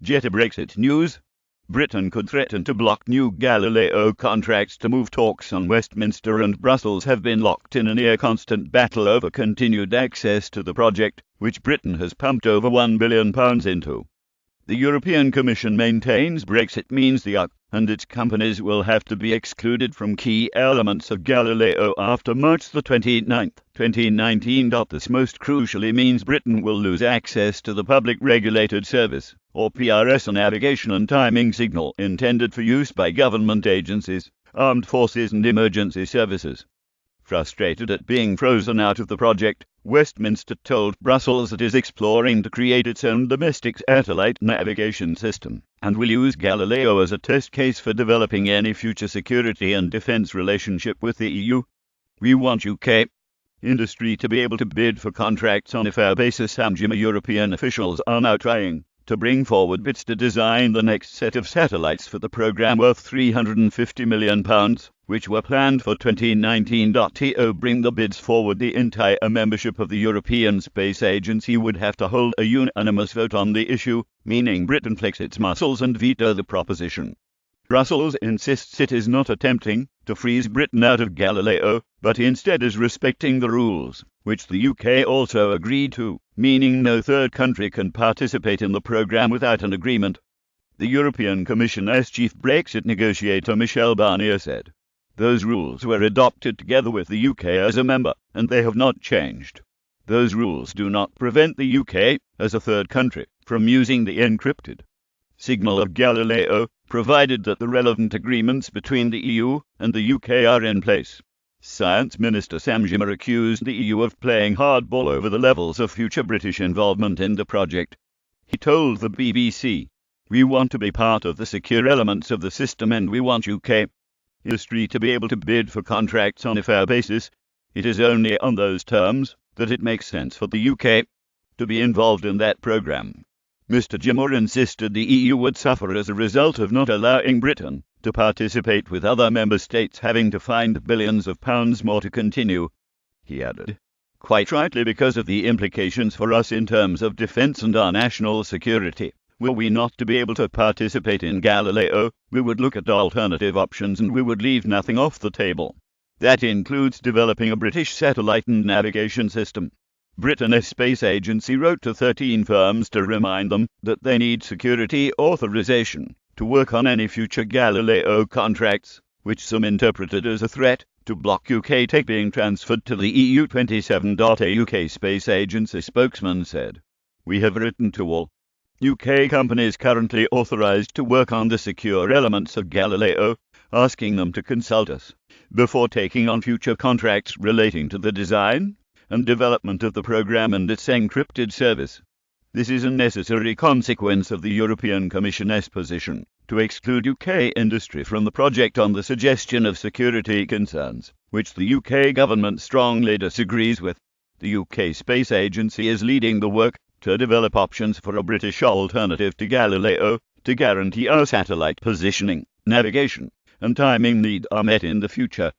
EasyJet Brexit news. Britain could threaten to block new Galileo contracts to move talks on Westminster, and Brussels have been locked in a near-constant battle over continued access to the project, which Britain has pumped over £1 billion into. The European Commission maintains Brexit means the UK and its companies will have to be excluded from key elements of Galileo after March the 29th, 2019. This most crucially means Britain will lose access to the Public Regulated Service, or PRS, a navigation and timing signal intended for use by government agencies, armed forces and emergency services. Frustrated at being frozen out of the project, Westminster told Brussels it is exploring to create its own domestic satellite navigation system, and will use Galileo as a test case for developing any future security and defence relationship with the EU. We want UK industry to be able to bid for contracts on a fair basis. Some European officials are now trying to bring forward bids to design the next set of satellites for the programme worth £350 million, which were planned for 2019. To bring the bids forward, the entire membership of the European Space Agency would have to hold a unanimous vote on the issue, meaning Britain flex its muscles and veto the proposition. Brussels insists it is not attempting to freeze Britain out of Galileo, but instead is respecting the rules, which the UK also agreed to, meaning no third country can participate in the programme without an agreement. The European Commission's chief Brexit negotiator Michel Barnier said, "Those rules were adopted together with the UK as a member, and they have not changed. Those rules do not prevent the UK, as a third country, from using the encrypted signal of Galileo, provided that the relevant agreements between the EU and the UK are in place." Science Minister Sam Gyimah accused the EU of playing hardball over the levels of future British involvement in the project. He told the BBC, "We want to be part of the secure elements of the system, and we want UK industry to be able to bid for contracts on a fair basis. It is only on those terms that it makes sense for the UK to be involved in that programme." Mr. Gyimah insisted the EU would suffer as a result of not allowing Britain to participate, with other member states having to find billions of pounds more to continue. He added, "Quite rightly, because of the implications for us in terms of defence and our national security. Were we not to be able to participate in Galileo, we would look at alternative options and we would leave nothing off the table. That includes developing a British satellite and navigation system." Britain's space agency wrote to 13 firms to remind them that they need security authorization to work on any future Galileo contracts, which some interpreted as a threat to block UK tech being transferred to the EU27. A UK space agency spokesman said, "We have written to all UK companies currently authorized to work on the secure elements of Galileo, asking them to consult us before taking on future contracts relating to the design and development of the programme and its encrypted service. This is a necessary consequence of the European Commission's position to exclude UK industry from the project on the suggestion of security concerns, which the UK government strongly disagrees with. The UK Space Agency is leading the work to develop options for a British alternative to Galileo to guarantee our satellite positioning, navigation, and timing needs are met in the future.